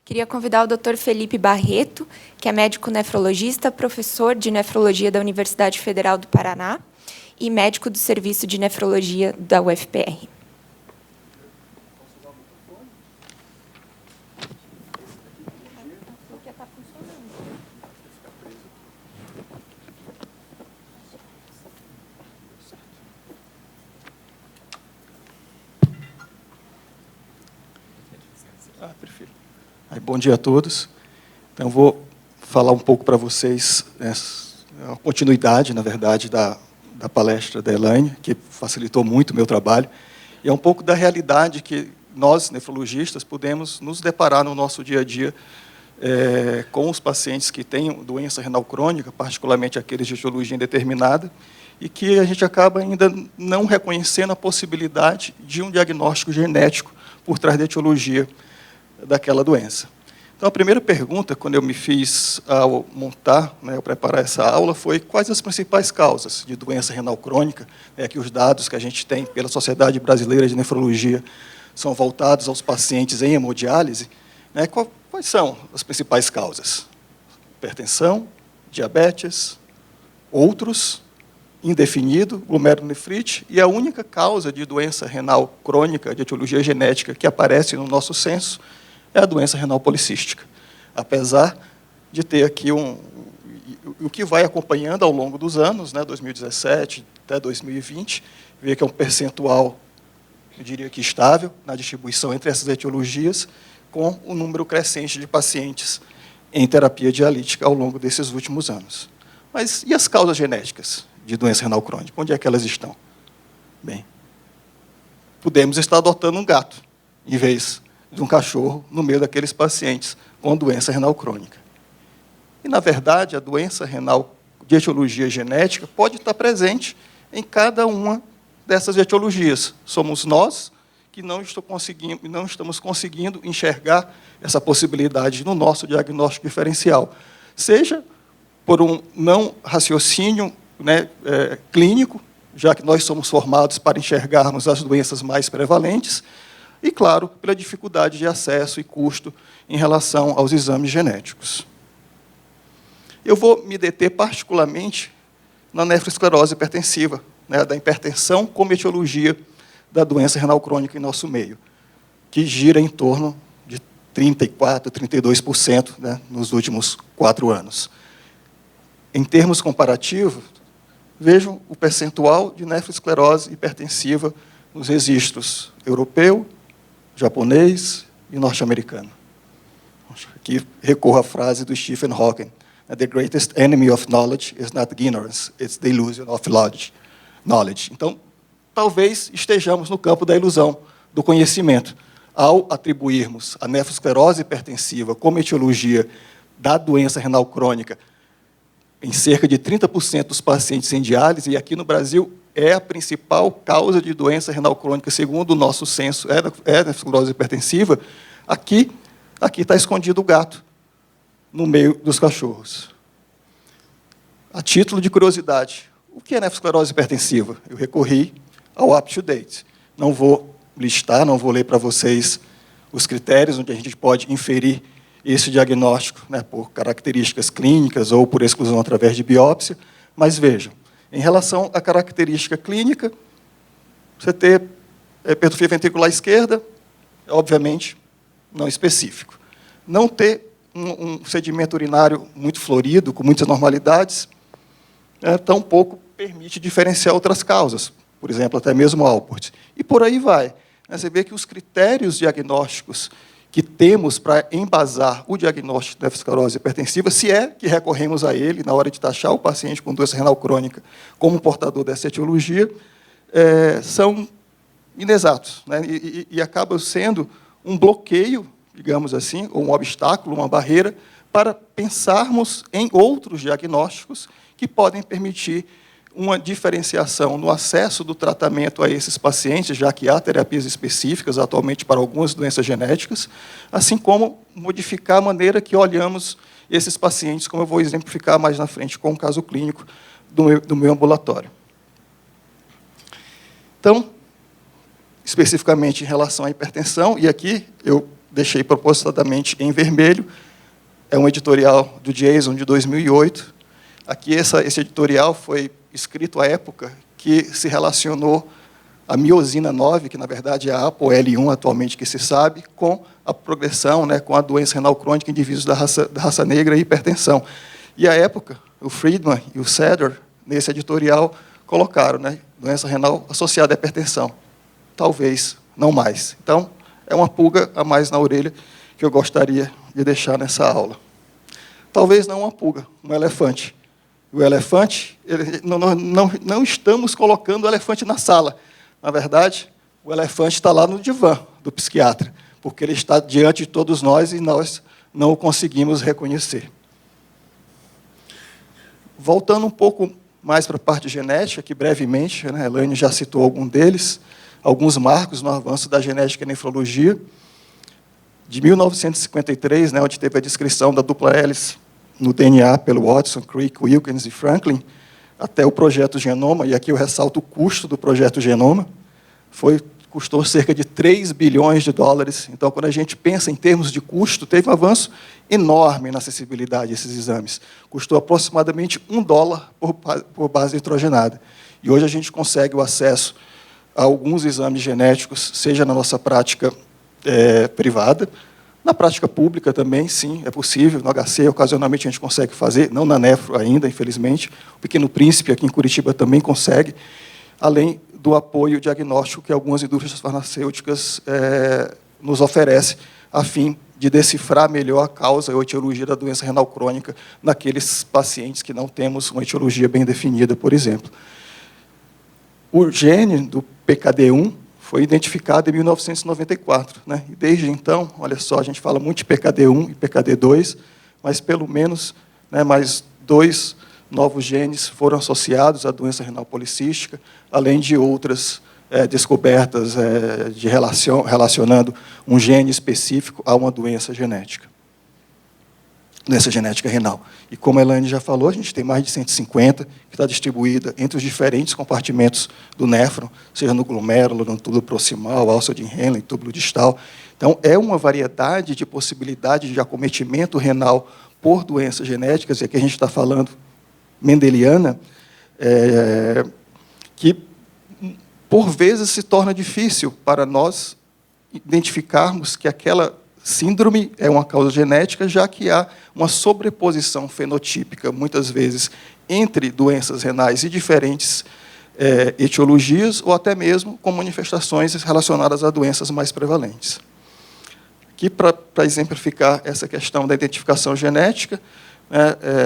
Queria convidar o Dr. Felipe Barreto, que é médico nefrologista, professor de nefrologia da Universidade Federal do Paraná e médico do Serviço de Nefrologia da UFPR. Prefiro. Bom dia a todos. Então, vou falar um pouco para vocês, a continuidade, na verdade, da palestra da Elaine, que facilitou muito o meu trabalho, e é um pouco da realidade que nós, nefrologistas, podemos nos deparar no nosso dia a dia com os pacientes que têm doença renal crônica, particularmente aqueles de etiologia indeterminada, e que a gente acaba ainda não reconhecendo a possibilidade de um diagnóstico genético por trás da etiologia daquela doença. Então, a primeira pergunta, quando eu me fiz ao montar, ao preparar essa aula, foi quais as principais causas de doença renal crônica, que os dados que a gente tem pela Sociedade Brasileira de Nefrologia são voltados aos pacientes em hemodiálise. Quais são as principais causas? Hipertensão, diabetes, outros, indefinido, glomerulonefrite, e a única causa de doença renal crônica de etiologia genética que aparece no nosso censo é a doença renal policística. Apesar de ter aqui o que vai acompanhando ao longo dos anos, 2017 até 2020, vê que é um percentual, eu diria que estável, na distribuição entre essas etiologias, com o número crescente de pacientes em terapia dialítica ao longo desses últimos anos. Mas e as causas genéticas de doença renal crônica? Onde é que elas estão? Bem, podemos estar adotando um gato, em vez de um cachorro, no meio daqueles pacientes com doença renal crônica. E, na verdade, a doença renal de etiologia genética pode estar presente em cada uma dessas etiologias. Somos nós que não estamos conseguindo enxergar essa possibilidade no nosso diagnóstico diferencial, seja por um não raciocínio clínico, já que nós somos formados para enxergarmos as doenças mais prevalentes, e, claro, pela dificuldade de acesso e custo em relação aos exames genéticos. Eu vou me deter particularmente na nefroesclerose hipertensiva, da hipertensão como etiologia da doença renal crônica em nosso meio, que gira em torno de 34%, 32% nos últimos 4 anos. Em termos comparativos, vejam o percentual de nefroesclerose hipertensiva nos registros europeu, japonês e norte-americano. Aqui recorro à frase do Stephen Hawking: "The greatest enemy of knowledge is not ignorance, it's the illusion of knowledge." Então, talvez estejamos no campo da ilusão do conhecimento, ao atribuirmos a nefroesclerose hipertensiva como etiologia da doença renal crônica em cerca de 30% dos pacientes em diálise, e aqui no Brasil é a principal causa de doença renal crônica, segundo o nosso censo, é a nefroesclerose hipertensiva. Aqui está escondido o gato, no meio dos cachorros. A título de curiosidade, o que é nefroesclerose hipertensiva? Eu recorri ao UpToDate. Não vou listar, não vou ler para vocês os critérios onde a gente pode inferir esse diagnóstico, por características clínicas ou por exclusão através de biópsia, mas vejam, em relação à característica clínica, você ter hipertrofia ventricular esquerda, obviamente, não específico. Não ter um sedimento urinário muito florido, com muitas normalidades, tampouco permite diferenciar outras causas, por exemplo, até mesmo Alport. E por aí vai. Você vê que os critérios diagnósticos que temos para embasar o diagnóstico de nefroesclerose hipertensiva, se é que recorremos a ele na hora de taxar o paciente com doença renal crônica como portador dessa etiologia, são inexatos, e acabam sendo um bloqueio, digamos assim, ou um obstáculo, uma barreira, para pensarmos em outros diagnósticos que podem permitir uma diferenciação no acesso do tratamento a esses pacientes, já que há terapias específicas atualmente para algumas doenças genéticas, assim como modificar a maneira que olhamos esses pacientes, como eu vou exemplificar mais na frente com o caso clínico do meu ambulatório. Então, especificamente em relação à hipertensão, e aqui eu deixei propositadamente em vermelho. É um editorial do Jason, de 2008. Aqui, esse editorial foi escrito à época que se relacionou a miosina 9, que, na verdade, é a ApoL1, atualmente, que se sabe, com a progressão, né, com a doença renal crônica em indivíduos da raça negra e hipertensão. E, à época, o Friedman e o Seder, nesse editorial, colocaram, né, doença renal associada à hipertensão. Talvez, não mais. Então, é uma pulga a mais na orelha que eu gostaria de deixar nessa aula. Talvez não uma pulga, um elefante. O elefante, não estamos colocando o elefante na sala. Na verdade, o elefante está lá no divã do psiquiatra, porque ele está diante de todos nós e nós não o conseguimos reconhecer. Voltando um pouco mais para a parte genética, que brevemente, né, a Elaine já citou algum deles, alguns marcos no avanço da genética e nefrologia. De 1953, né, onde teve a descrição da dupla hélice no DNA pelo Watson, Crick, Wilkins e Franklin, até o projeto Genoma, e aqui eu ressalto o custo do projeto Genoma, custou cerca de 3 bilhões de dólares. Então, quando a gente pensa em termos de custo, teve um avanço enorme na acessibilidade desses exames. Custou aproximadamente $1 por base nitrogenada. E hoje a gente consegue o acesso a alguns exames genéticos, seja na nossa prática privada, na prática pública também, sim, é possível. No HC, ocasionalmente, a gente consegue fazer, não na nefro ainda, infelizmente. O Pequeno Príncipe, aqui em Curitiba, também consegue, além do apoio diagnóstico que algumas indústrias farmacêuticas nos oferecem, a fim de decifrar melhor a causa ou a etiologia da doença renal crônica naqueles pacientes que não temos uma etiologia bem definida, por exemplo. O gene do PKD1 foi identificado em 1994. Né? E desde então, olha só, a gente fala muito de PKD1 e PKD2, mas pelo menos, né, mais 2 novos genes foram associados à doença renal policística, além de outras descobertas relacionando um gene específico a uma doença genética renal. E como a Elaine já falou, a gente tem mais de 150, que está distribuída entre os diferentes compartimentos do néfron, seja no glomérulo, no túbulo proximal, alça de Henle, túbulo distal. Então, é uma variedade de possibilidade de acometimento renal por doenças genéticas, e aqui a gente está falando mendeliana, que, por vezes, se torna difícil para nós identificarmos que aquela síndrome é uma causa genética, já que há uma sobreposição fenotípica, muitas vezes, entre doenças renais e diferentes etiologias, ou até mesmo com manifestações relacionadas a doenças mais prevalentes. Aqui, para exemplificar essa questão da identificação genética,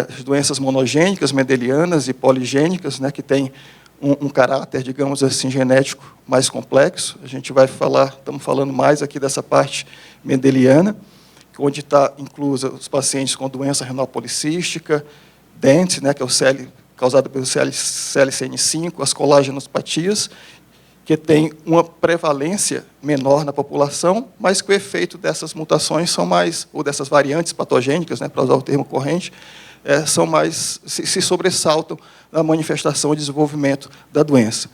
as doenças monogênicas, mendelianas e poligênicas, né, que têm um caráter, digamos assim, genético mais complexo. A gente vai falar, estamos falando mais aqui dessa parte mendeliana, onde está inclusa os pacientes com doença renal policística, DENT, né, que é o causado pelo CLCN5, as colágenopatias, que tem uma prevalência menor na população, mas que o efeito dessas mutações são mais, ou dessas variantes patogênicas, né, para usar o termo corrente, são mais, se sobressaltam na manifestação e desenvolvimento da doença.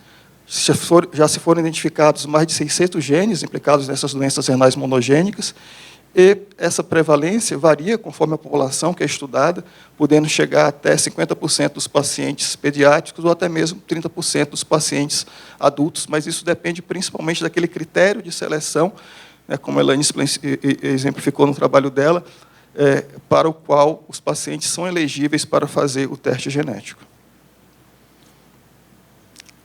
Já se foram identificados mais de 600 genes implicados nessas doenças renais monogênicas, e essa prevalência varia conforme a população que é estudada, podendo chegar até 50% dos pacientes pediátricos ou até mesmo 30% dos pacientes adultos, mas isso depende principalmente daquele critério de seleção, né, como a Elaine exemplificou no trabalho dela, para o qual os pacientes são elegíveis para fazer o teste genético.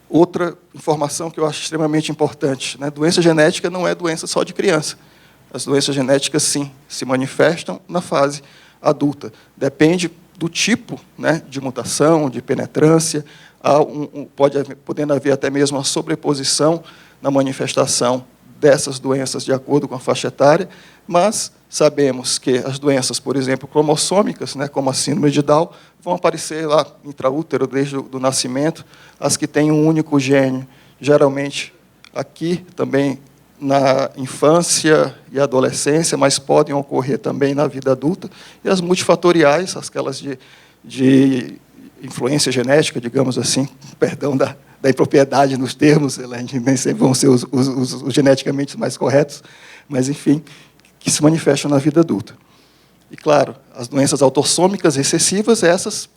Outra informação que eu acho extremamente importante, né, doença genética não é doença só de criança. As doenças genéticas, sim, se manifestam na fase adulta. Depende do tipo, né, de mutação, de penetrância, podendo haver até mesmo uma sobreposição na manifestação dessas doenças de acordo com a faixa etária, mas sabemos que as doenças, por exemplo, cromossômicas, né, como a síndrome de Down, vão aparecer lá intraútero desde o nascimento, as que têm um único gene, geralmente aqui também na infância e adolescência, mas podem ocorrer também na vida adulta, e as multifatoriais, aquelas de influência genética, digamos assim, perdão da impropriedade nos termos, nem sempre vão ser os geneticamente mais corretos, mas, enfim, que se manifestam na vida adulta. E, claro, as doenças autossômicas recessivas, essas,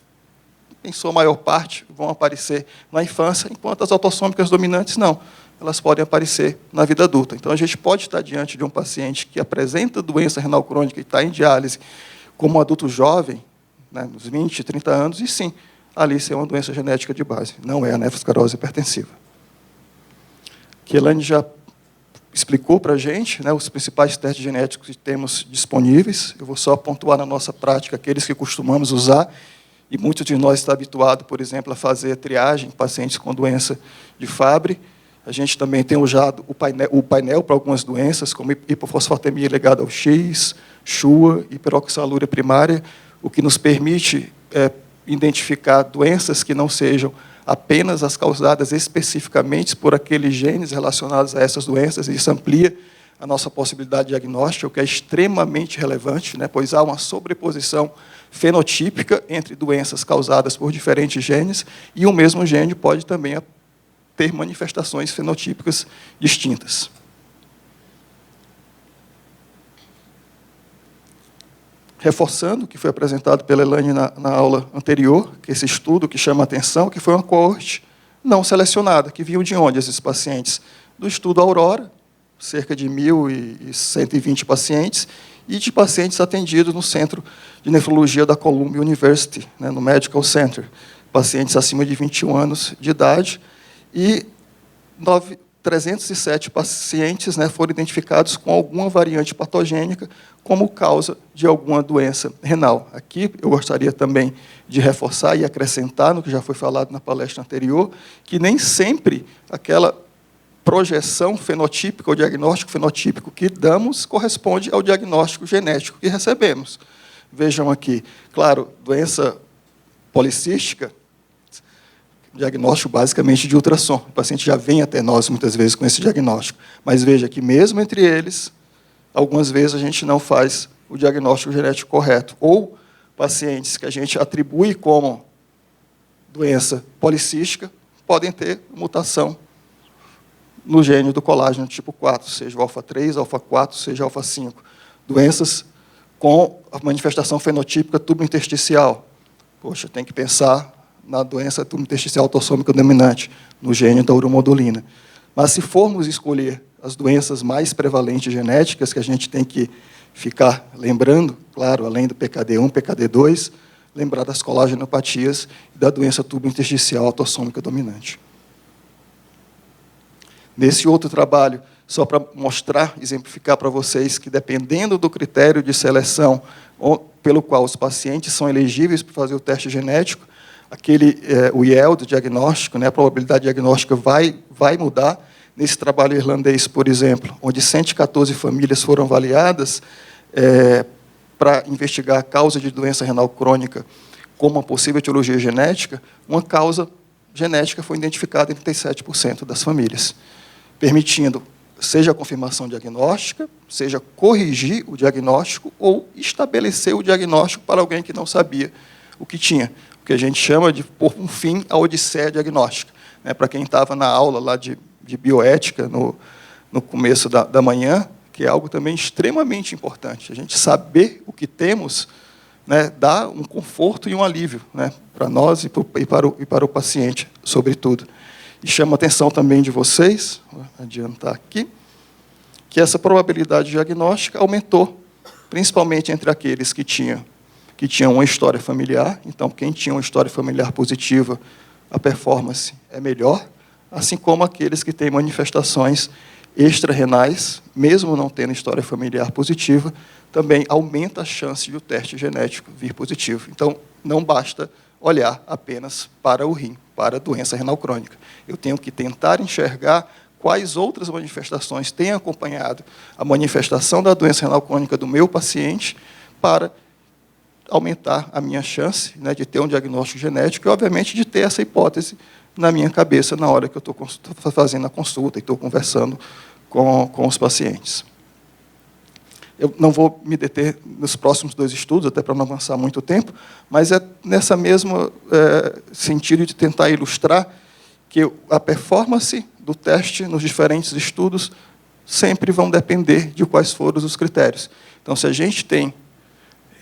em sua maior parte, vão aparecer na infância, enquanto as autossômicas dominantes não. Elas podem aparecer na vida adulta. Então, a gente pode estar diante de um paciente que apresenta doença renal crônica e está em diálise como um adulto jovem, né, nos 20, 30 anos, e sim, ali ser uma doença genética de base. Não é a nefrosclerose hipertensiva. Que Elaine já explicou para a gente, né, os principais testes genéticos que temos disponíveis. Eu vou só pontuar na nossa prática aqueles que costumamos usar, e muitos de nós estão habituados, por exemplo, a fazer a triagem em pacientes com doença de Fabry. A gente também tem usado o painel para algumas doenças, como hipofosfatemia ligada ao X, SHUA, hiperoxalúria primária, o que nos permite identificar doenças que não sejam apenas as causadas especificamente por aqueles genes relacionados a essas doenças, e isso amplia a nossa possibilidade diagnóstica, o que é extremamente relevante, né, pois há uma sobreposição fenotípica entre doenças causadas por diferentes genes, e o mesmo gene pode também ter manifestações fenotípicas distintas. Reforçando o que foi apresentado pela Elaine na aula anterior, que esse estudo que chama a atenção, que foi uma coorte não selecionada, que vinham de onde esses pacientes? Do estudo Aurora, cerca de 1.120 pacientes, e de pacientes atendidos no Centro de Nefrologia da Columbia University, né, no Medical Center, pacientes acima de 21 anos de idade, e 307 pacientes, né, foram identificados com alguma variante patogênica como causa de alguma doença renal. Aqui eu gostaria também de reforçar e acrescentar no que já foi falado na palestra anterior, que nem sempre aquela projeção fenotípica ou diagnóstico fenotípico que damos corresponde ao diagnóstico genético que recebemos. Vejam aqui, claro, doença policística, diagnóstico basicamente de ultrassom. O paciente já vem até nós muitas vezes com esse diagnóstico. Mas veja que mesmo entre eles, algumas vezes a gente não faz o diagnóstico genético correto. Ou pacientes que a gente atribui como doença policística podem ter mutação no gene do colágeno tipo 4, seja o alfa-3, alfa-4, seja alfa-5. Doenças com a manifestação fenotípica tubo-intersticial. Poxa, tem que pensar na doença tubo-intersticial autossômica dominante, no gene da uromodulina. Mas, se formos escolher as doenças mais prevalentes genéticas, que a gente tem que ficar lembrando, claro, além do PKD1, PKD2, lembrar das colagenopatias e da doença tubo-intersticial autossômica dominante. Nesse outro trabalho, só para mostrar, exemplificar para vocês que, dependendo do critério de seleção pelo qual os pacientes são elegíveis para fazer o teste genético, o yield diagnóstico, né, a probabilidade diagnóstica vai mudar. Nesse trabalho irlandês, por exemplo, onde 114 famílias foram avaliadas para investigar a causa de doença renal crônica como uma possível etiologia genética, uma causa genética foi identificada em 37% das famílias, permitindo seja a confirmação diagnóstica, seja corrigir o diagnóstico ou estabelecer o diagnóstico para alguém que não sabia o que tinha, o que a gente chama de pôr um fim à odisseia diagnóstica. Né, para quem estava na aula lá de bioética no começo da manhã, que é algo também extremamente importante. A gente saber o que temos, né, dá um conforto e um alívio, né, para nós e para o paciente, sobretudo. E chama a atenção também de vocês, vou adiantar aqui, que essa probabilidade diagnóstica aumentou, principalmente entre aqueles que tinham uma história familiar. Então, quem tinha uma história familiar positiva, a performance é melhor, assim como aqueles que têm manifestações extra-renais, mesmo não tendo história familiar positiva, também aumenta a chance de o teste genético vir positivo. Então, não basta olhar apenas para o rim, para a doença renal crônica. Eu tenho que tentar enxergar quais outras manifestações têm acompanhado a manifestação da doença renal crônica do meu paciente para aumentar a minha chance, né, de ter um diagnóstico genético e, obviamente, de ter essa hipótese na minha cabeça na hora que eu estou fazendo a consulta e estou conversando com os pacientes. Eu não vou me deter nos próximos 2 estudos, até para não avançar muito tempo, mas é nessa mesma sentido de tentar ilustrar que a performance do teste nos diferentes estudos sempre vão depender de quais foram os critérios. Então, se a gente tem,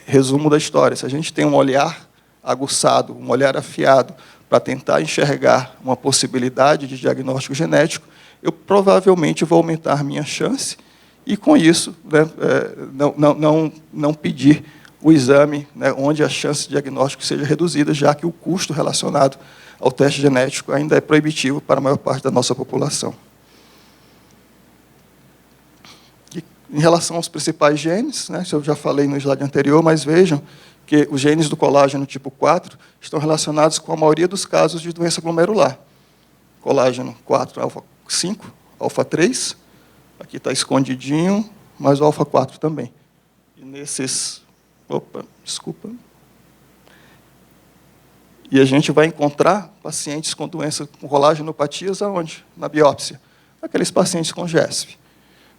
resumo da história, se a gente tem um olhar aguçado, um olhar afiado, para tentar enxergar uma possibilidade de diagnóstico genético, eu provavelmente vou aumentar a minha chance e, com isso, né, não pedir o exame, né, onde a chance de diagnóstico seja reduzida, já que o custo relacionado ao teste genético ainda é proibitivo para a maior parte da nossa população. E, em relação aos principais genes, né, isso eu já falei no slide anterior, mas vejam que os genes do colágeno tipo 4 estão relacionados com a maioria dos casos de doença glomerular. Colágeno 4, alfa 5, alfa 3, aqui está escondidinho, mas o alfa 4 também. E nesses... Opa, desculpa. E a gente vai encontrar pacientes com doença com colágenopatias aonde? Na biópsia. Aqueles pacientes com GESF.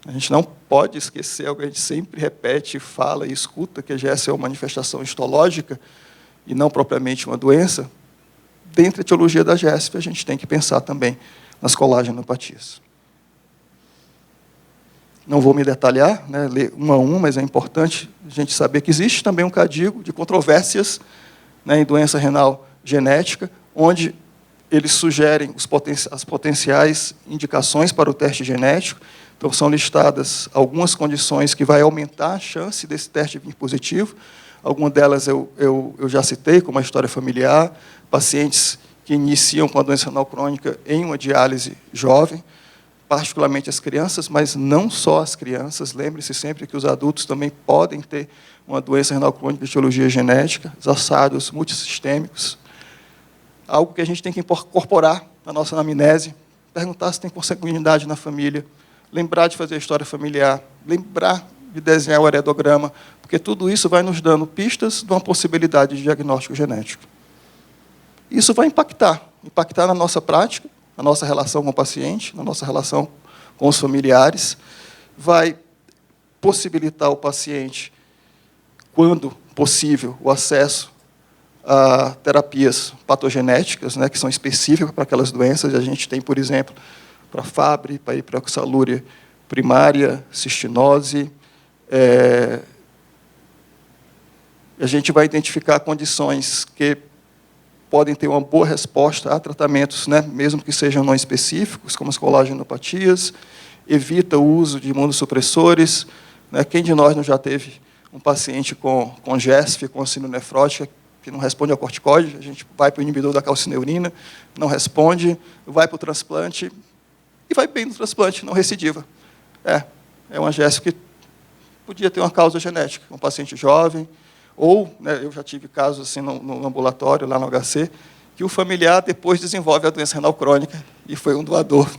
A gente não pode esquecer algo que a gente sempre repete, fala e escuta, que a GESF é uma manifestação histológica e não propriamente uma doença. Dentro da etiologia da GESF, a gente tem que pensar também nas colágenopatias. Não vou me detalhar, né, ler um a um, mas é importante a gente saber que existe também um cadíaco de controvérsias, né, em doença renal genética, onde eles sugerem as potenciais indicações para o teste genético. Então, são listadas algumas condições que vai aumentar a chance desse teste vir positivo. Algumas delas eu já citei, como a história familiar, pacientes que iniciam com a doença renal crônica em uma diálise jovem, particularmente as crianças, mas não só as crianças. Lembre-se sempre que os adultos também podem ter uma doença renal crônica de etiologia genética, os assados multissistêmicos. Algo que a gente tem que incorporar na nossa anamnese, perguntar se tem consanguinidade na família, lembrar de fazer a história familiar, lembrar de desenhar o heredograma, porque tudo isso vai nos dando pistas de uma possibilidade de diagnóstico genético. Isso vai impactar na nossa prática, na nossa relação com o paciente, na nossa relação com os familiares, vai possibilitar ao paciente, quando possível, o acesso a terapias patogenéticas, né, que são específicas para aquelas doenças. A gente tem, por exemplo, para Fabry, para hiperoxalúria primária, cistinose. A gente vai identificar condições que podem ter uma boa resposta a tratamentos, né, mesmo que sejam não específicos, como as colágenopatias, evita o uso de imunossupressores. Né, quem de nós não já teve um paciente com GESF, com síndrome nefrótica, que não responde ao corticoide? A gente vai para o inibidor da calcineurina, não responde, vai para o transplante, e vai bem no transplante, não recidiva. É uma GESF que podia ter uma causa genética, um paciente jovem, ou, né, eu já tive casos assim no ambulatório, lá no HC, que o familiar depois desenvolve a doença renal crônica e foi um doador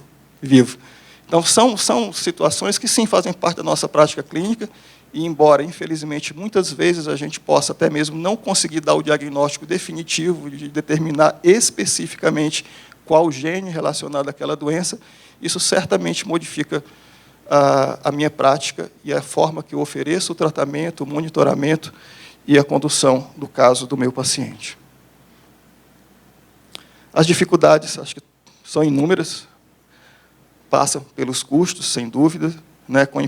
vivo. Então, são situações que, sim, fazem parte da nossa prática clínica, e embora, infelizmente, muitas vezes a gente possa até mesmo não conseguir dar o diagnóstico definitivo, de determinar especificamente qual gene relacionado àquela doença, isso certamente modifica a minha prática e a forma que eu ofereço o tratamento, o monitoramento e a condução do caso do meu paciente. As dificuldades, acho que são inúmeras, passam pelos custos, sem dúvida, né, com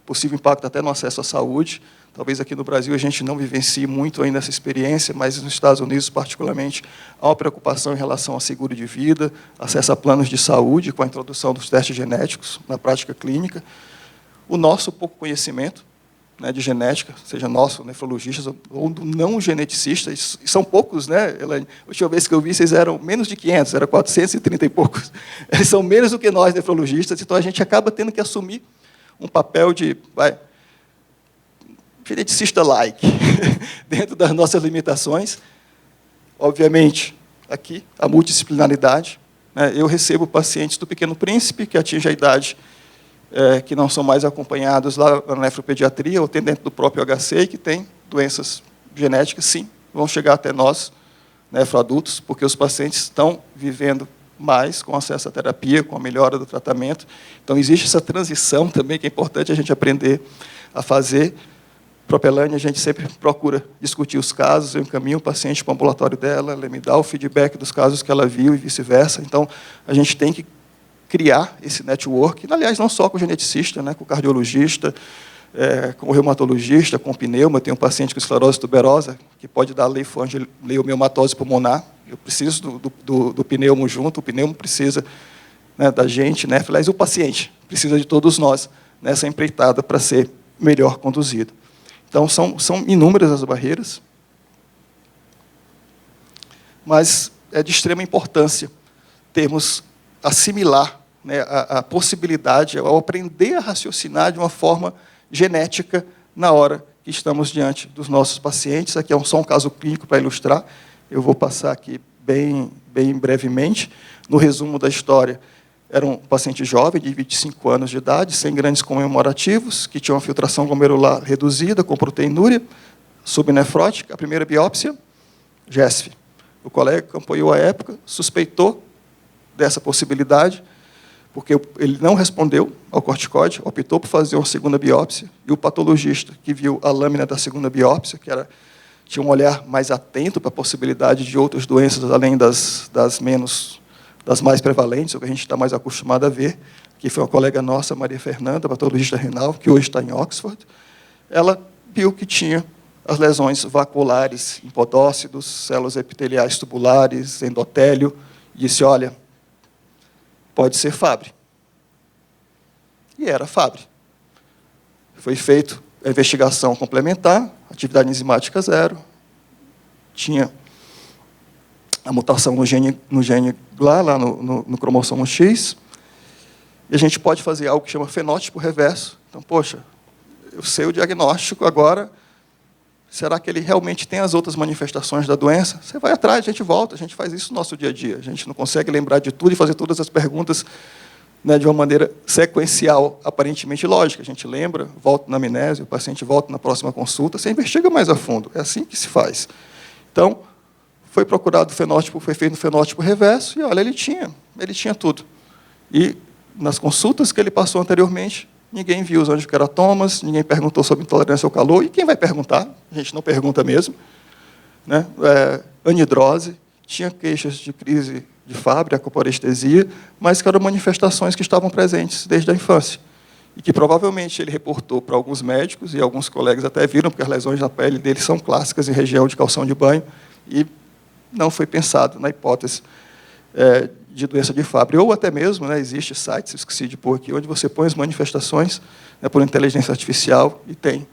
possível impacto até no acesso à saúde. Talvez aqui no Brasil a gente não vivencie muito ainda essa experiência, mas nos Estados Unidos, particularmente, há uma preocupação em relação ao seguro de vida, acesso a planos de saúde, com a introdução dos testes genéticos na prática clínica. O nosso pouco conhecimento, né, de genética, seja nosso, nefrologistas, ou do não geneticista, e são poucos, né, Elaine? A última vez que eu vi, vocês eram menos de 500, era 430 e poucos. Eles são menos do que nós, nefrologistas, então a gente acaba tendo que assumir um papel de geneticista-like, dentro das nossas limitações. Obviamente, aqui, a multidisciplinaridade. Né, eu recebo pacientes do Pequeno Príncipe, que atingem a idade que não são mais acompanhados lá na nefropediatria, ou tem dentro do próprio HC, que tem doenças genéticas, sim, vão chegar até nós, nefroadultos, porque os pacientes estão vivendo mais com acesso à terapia, com a melhora do tratamento. Então, existe essa transição também, que é importante a gente aprender a fazer. Propelane, a gente sempre procura discutir os casos, eu encaminho o paciente para o ambulatório dela, ela me dá o feedback dos casos que ela viu e vice-versa. Então, a gente tem que criar esse network, aliás, não só com o geneticista, né, com o cardiologista, com o reumatologista, com o pneuma. Eu tenho um paciente com esclerose tuberosa, que pode dar leiomiomatose pulmonar. Eu preciso do pneumo junto, o pneumo precisa, né, da gente, né? Aliás, o paciente precisa de todos nós nessa empreitada para ser melhor conduzido. Então, são inúmeras as barreiras, mas é de extrema importância termos, assimilar, né, a possibilidade, ao aprender a raciocinar de uma forma genética na hora que estamos diante dos nossos pacientes. Aqui é só um caso clínico para ilustrar. Eu vou passar aqui bem brevemente. No resumo da história, era um paciente jovem, de 25 anos de idade, sem grandes comemorativos, que tinha uma filtração glomerular reduzida, com proteinúria, subnefrótica. A primeira biópsia, GESF. O colega que acompanhou à época suspeitou dessa possibilidade, porque ele não respondeu ao corticoide, optou por fazer uma segunda biópsia, e o patologista que viu a lâmina da segunda biópsia, tinha um olhar mais atento para a possibilidade de outras doenças, além das mais prevalentes, o que a gente está mais acostumado a ver, que foi uma colega nossa, Maria Fernanda, patologista renal, que hoje está em Oxford. Ela viu que tinha as lesões vaculares, empodócidos, células epiteliais tubulares, endotélio, e disse, olha, pode ser Fabry. E era Fabry. Foi feita a investigação complementar, atividade enzimática zero, tinha a mutação no gene lá no cromossomo X, e a gente pode fazer algo que chama fenótipo reverso. Então, poxa, eu sei o diagnóstico, agora, será que ele realmente tem as outras manifestações da doença? Você vai atrás, a gente volta, a gente faz isso no nosso dia a dia. A gente não consegue lembrar de tudo e fazer todas as perguntas, né, de uma maneira sequencial, aparentemente lógica. A gente lembra, volta na amnésia, o paciente volta na próxima consulta, você investiga mais a fundo. É assim que se faz. Então, foi procurado o fenótipo, foi feito no fenótipo reverso, e olha, ele tinha tudo. E nas consultas que ele passou anteriormente, ninguém viu os angiokeratomas, ninguém perguntou sobre intolerância ao calor, e quem vai perguntar? A gente não pergunta mesmo. Né? Anidrose, tinha queixas de crise de Fabry, acoparestesia, mas que eram manifestações que estavam presentes desde a infância. E que provavelmente ele reportou para alguns médicos, e alguns colegas até viram, porque as lesões na pele dele são clássicas em região de calção de banho, e não foi pensado na hipótese de doença de Fabry. Ou até mesmo, né, existe sites, esqueci de pôr aqui, onde você põe as manifestações, né, por inteligência artificial e tem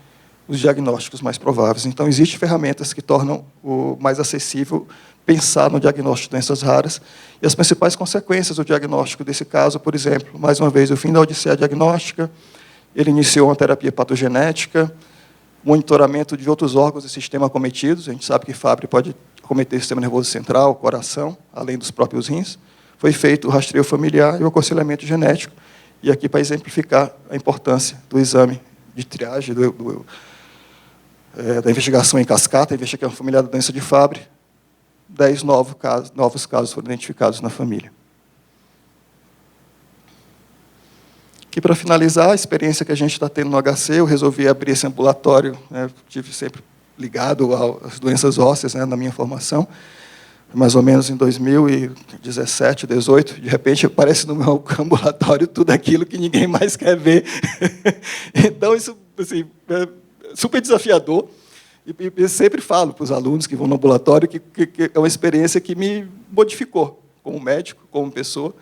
os diagnósticos mais prováveis. Então, existem ferramentas que tornam o mais acessível pensar no diagnóstico de doenças raras. E as principais consequências do diagnóstico desse caso, por exemplo, mais uma vez, o fim da odisseia diagnóstica, ele iniciou uma terapia patogenética, monitoramento de outros órgãos do sistema acometidos. A gente sabe que Fabry pode acometer o sistema nervoso central, coração, além dos próprios rins. Foi feito o rastreio familiar e o aconselhamento genético. E aqui, para exemplificar a importância do exame de triagem, da investigação em cascata, a investigação familiar da doença de Fabry, 10 novos casos foram identificados na família. E, para finalizar, a experiência que a gente está tendo no HC, eu resolvi abrir esse ambulatório, né, tive sempre ligado às doenças ósseas, né, na minha formação, mais ou menos em 2017, 2018, de repente aparece no meu ambulatório tudo aquilo que ninguém mais quer ver. Então, isso assim, é super desafiador. E eu sempre falo para os alunos que vão no ambulatório que é uma experiência que me modificou como médico, como pessoa,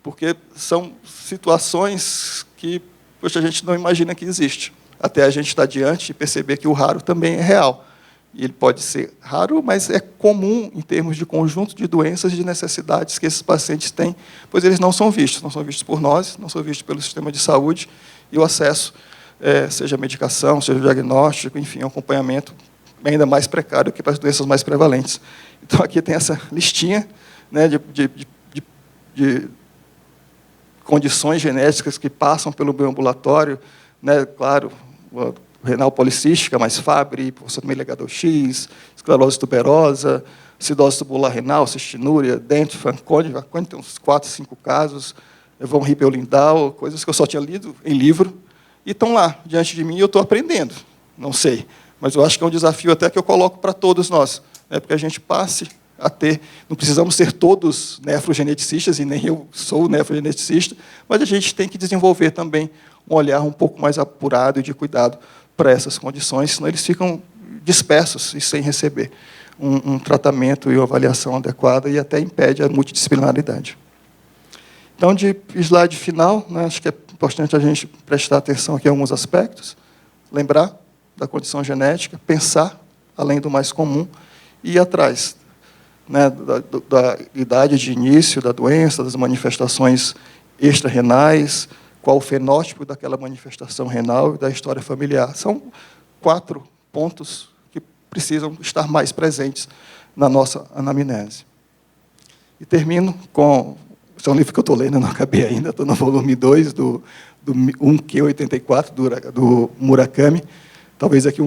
porque são situações que, poxa, a gente não imagina que existe, até a gente estar diante e perceber que o raro também é real. E ele pode ser raro, mas é comum em termos de conjunto de doenças e de necessidades que esses pacientes têm, pois eles não são vistos por nós, não são vistos pelo sistema de saúde, e o acesso, seja medicação, seja diagnóstico, enfim, acompanhamento ainda mais precário que para as doenças mais prevalentes. Então, aqui tem essa listinha, né, de condições genéticas que passam pelo meu ambulatório, né, claro, renal policística, mais Fabry, também legado X, esclerose tuberosa, acidose tubular renal, cistinúria, dente, Fanconi tem uns 4, 5 casos, von Hippel-Lindau, coisas que eu só tinha lido em livro, e estão lá, diante de mim, e eu estou aprendendo, não sei, mas eu acho que é um desafio até que eu coloco para todos nós, né, porque a gente passe a ter. Não precisamos ser todos nefrogeneticistas, e nem eu sou nefrogeneticista, mas a gente tem que desenvolver também um olhar um pouco mais apurado e de cuidado para essas condições, senão eles ficam dispersos e sem receber um tratamento e uma avaliação adequada e até impede a multidisciplinaridade. Então, de slide final, né, acho que é importante a gente prestar atenção aqui em alguns aspectos, lembrar da condição genética, pensar além do mais comum e ir atrás, né, da idade de início da doença, das manifestações extrarrenais, qual o fenótipo daquela manifestação renal e da história familiar. São 4 pontos que precisam estar mais presentes na nossa anamnese. E termino com... Esse é um livro que eu estou lendo, não acabei ainda, estou no volume 2, do 1Q84, do Murakami. Talvez aqui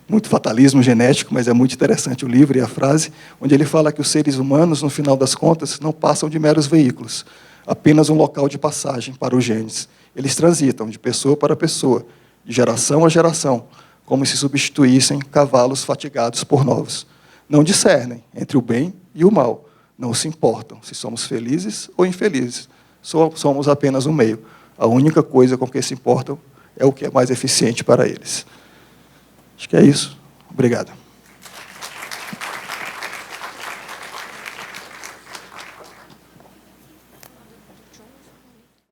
muito fatalismo genético, mas é muito interessante o livro e a frase, onde ele fala que os seres humanos, no final das contas, não passam de meros veículos, apenas um local de passagem para os genes. Eles transitam de pessoa para pessoa, de geração a geração, como se substituíssem cavalos fatigados por novos. Não discernem entre o bem e o mal, não se importam se somos felizes ou infelizes. Somos apenas um meio. A única coisa com que se importam é o que é mais eficiente para eles. Acho que é isso. Obrigado.